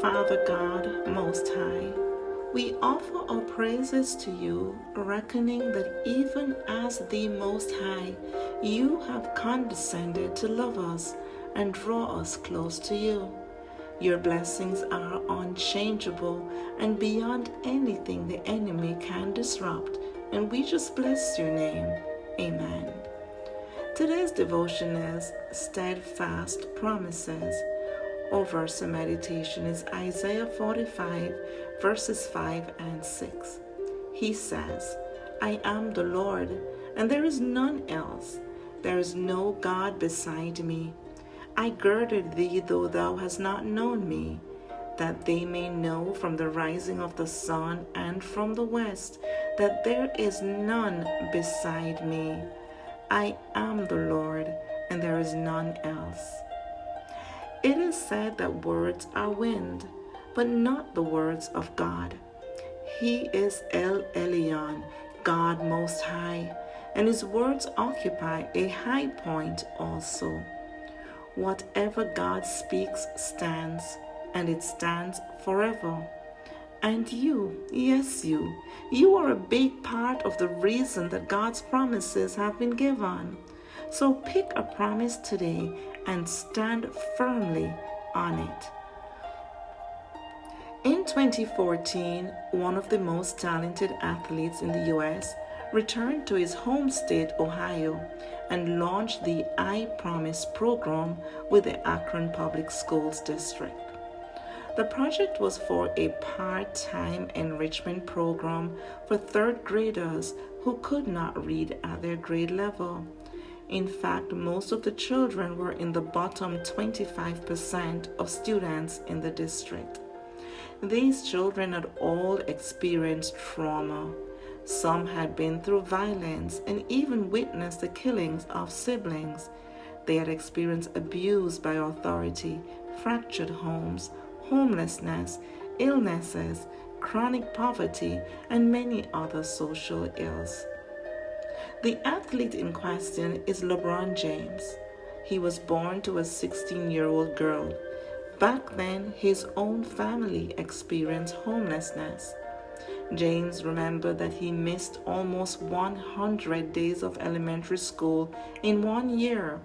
Father God, Most High, we offer our praises to you, reckoning that even as the Most High, you have condescended to love us and draw us close to you. Your blessings are unchangeable and beyond anything the enemy can disrupt, and we just bless your name. Amen. Today's devotion is Steadfast Promises. Our verse of meditation is Isaiah 45, verses 5 and 6. He says, I am the Lord, and there is none else. There is no God beside me. I girded thee, though thou hast not known me, that they may know from the rising of the sun and from the west that there is none beside me. I am the Lord, and there is none else. It is said that words are wind, but not the words of God. He is El Elyon, God Most High, and his words occupy a high point also. Whatever God speaks stands, and it stands forever. And you, yes you are a big part of the reason that God's promises have been given. So pick a promise today and stand firmly on it. In 2014, one of the most talented athletes in the U.S. returned to his home state, Ohio, and launched the I Promise program with the Akron Public Schools District. The project was for a part-time enrichment program for third graders who could not read at their grade level. In fact, most of the children were in the bottom 25% of students in the district. These children had all experienced trauma. Some had been through violence and even witnessed the killings of siblings. They had experienced abuse by authority, fractured homes, homelessness, illnesses, chronic poverty, and many other social ills. The athlete in question is LeBron James. He was born to a 16-year-old girl. Back then, his own family experienced homelessness. James remembered that he missed almost 100 days of elementary school in 1 year.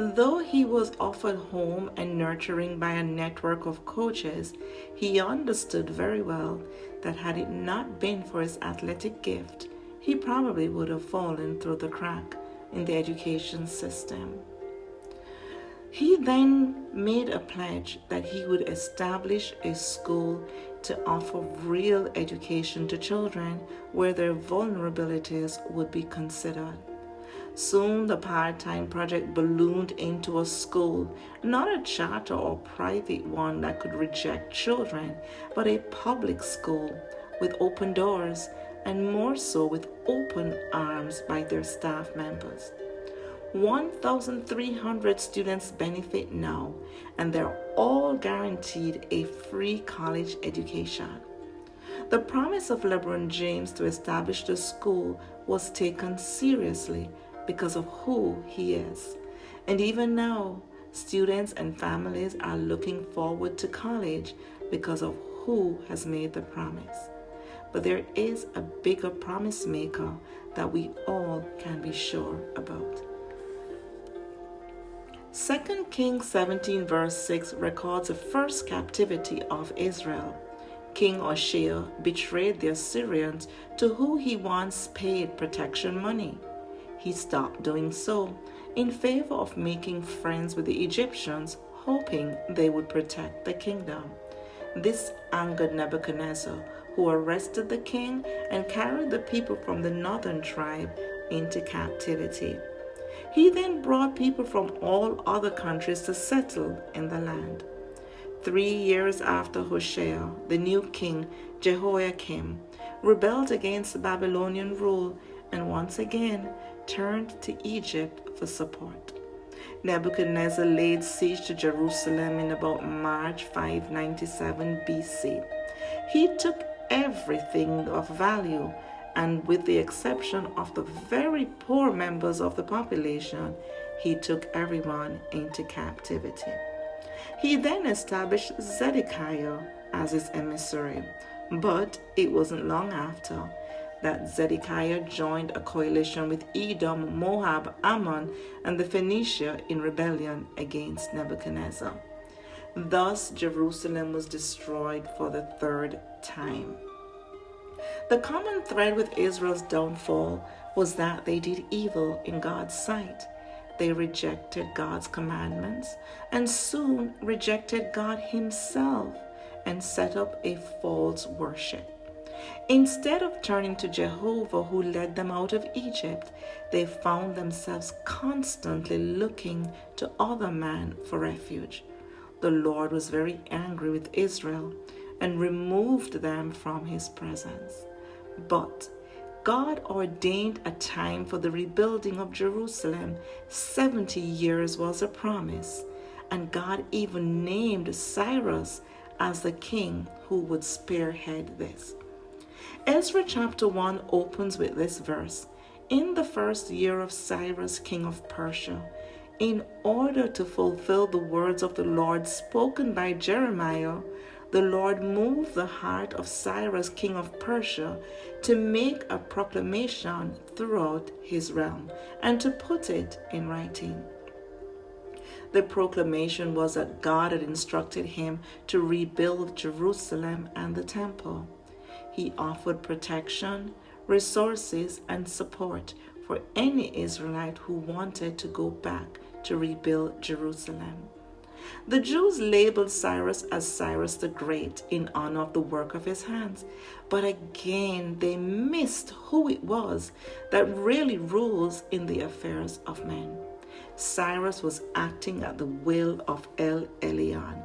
Though he was offered home and nurturing by a network of coaches, he understood very well that had it not been for his athletic gift, he probably would have fallen through the crack in the education system. He then made a pledge that he would establish a school to offer real education to children where their vulnerabilities would be considered. Soon the part-time project ballooned into a school, not a charter or private one that could reject children, but a public school with open doors and more so with open arms by their staff members. 1,300 students benefit now, and they're all guaranteed a free college education. The promise of LeBron James to establish the school was taken seriously because of who he is. And even now, students and families are looking forward to college because of who has made the promise. But there is a bigger promise maker that we all can be sure about. 2 Kings 17 verse 6 records the first captivity of Israel. King Hoshea betrayed the Assyrians to who he once paid protection money. He stopped doing so in favor of making friends with the Egyptians, hoping they would protect the kingdom. This angered Nebuchadnezzar, who arrested the king and carried the people from the northern tribe into captivity. He then brought people from all other countries to settle in the land. 3 years after Hoshea, the new king, Jehoiakim, rebelled against the Babylonian rule and once again turned to Egypt for support. Nebuchadnezzar laid siege to Jerusalem in about March 597 BC. He took everything of value, and with the exception of the very poor members of the population, he took everyone into captivity. He then established Zedekiah as his emissary, but it wasn't long after that Zedekiah joined a coalition with Edom, Moab, Ammon, and the Phoenicia in rebellion against Nebuchadnezzar. Thus, Jerusalem was destroyed for the third time. The common thread with Israel's downfall was that they did evil in God's sight. They rejected God's commandments and soon rejected God Himself and set up a false worship. Instead of turning to Jehovah, who led them out of Egypt, they found themselves constantly looking to other men for refuge. The Lord was very angry with Israel and removed them from His presence. But God ordained a time for the rebuilding of Jerusalem. 70 years was a promise, and God even named Cyrus as the king who would spearhead this. Ezra chapter 1 opens with this verse. In the first year of Cyrus, king of Persia, in order to fulfill the words of the Lord spoken by Jeremiah, the Lord moved the heart of Cyrus, king of Persia, to make a proclamation throughout his realm and to put it in writing. The proclamation was that God had instructed him to rebuild Jerusalem and the temple. He offered protection, resources, and support for any Israelite who wanted to go back to rebuild Jerusalem. The Jews labeled Cyrus as Cyrus the Great in honor of the work of his hands, but again they missed who it was that really rules in the affairs of men. Cyrus was acting at the will of El Elyon.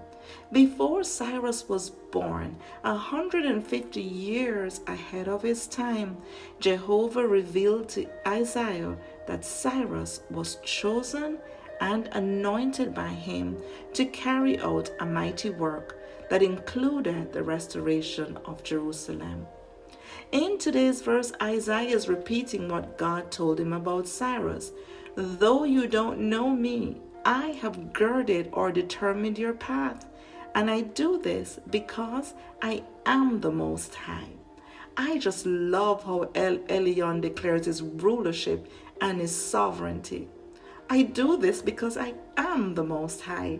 Before Cyrus was born, 150 years ahead of his time, Jehovah revealed to Isaiah that Cyrus was chosen and anointed by him to carry out a mighty work that included the restoration of Jerusalem. In today's verse, Isaiah is repeating what God told him about Cyrus. Though you don't know me, I have girded or determined your path, and I do this because I am the Most High. I just love how El Elyon declares his rulership and his sovereignty. I do this because I am the Most High.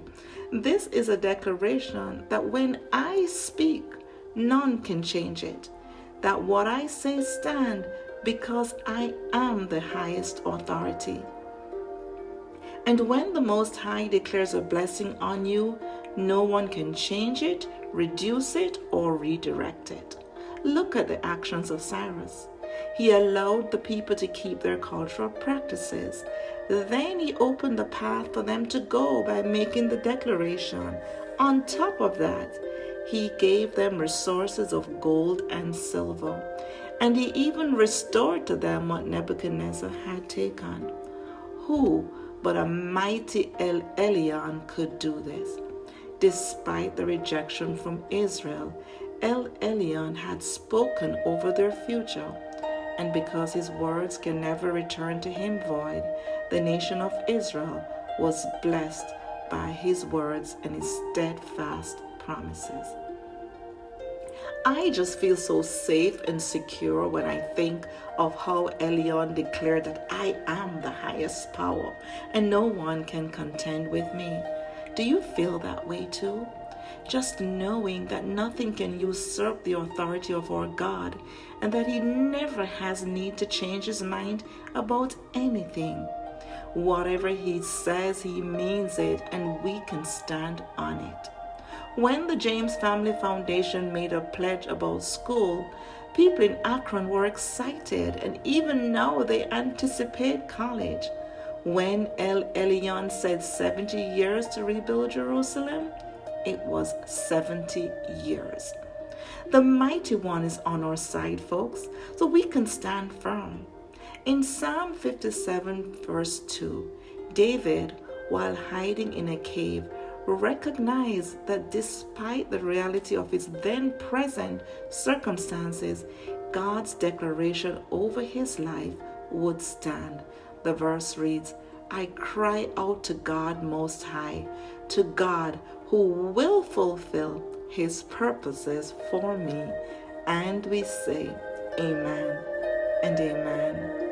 This is a declaration that when I speak, none can change it. That what I say stand because I am the highest authority. And when the Most High declares a blessing on you, no one can change it, reduce it, or redirect it. Look at the actions of Cyrus. He allowed the people to keep their cultural practices. Then he opened the path for them to go by making the declaration. On top of that, he gave them resources of gold and silver, and he even restored to them what Nebuchadnezzar had taken. Who but a mighty El Elyon could do this? Despite the rejection from Israel, El Elyon had spoken over their future, and because his words can never return to him void, the nation of Israel was blessed by his words and his steadfast promises. I just feel so safe and secure when I think of how Elyon declared that I am the highest power and no one can contend with me. Do you feel that way too? Just knowing that nothing can usurp the authority of our God and that he never has need to change his mind about anything. Whatever he says, he means it, and we can stand on it. When the James Family Foundation made a pledge about school, people in Akron were excited, and even now they anticipate college. When El Elyon said 70 years to rebuild Jerusalem, it was 70 years. The mighty one is on our side, folks, so we can stand firm. In Psalm 57 verse 2, David, while hiding in a cave, recognized that despite the reality of his then present circumstances, God's declaration over his life would stand. The verse reads, I cry out to God Most High, to God who will fulfill His purposes for me. And we say, Amen and amen.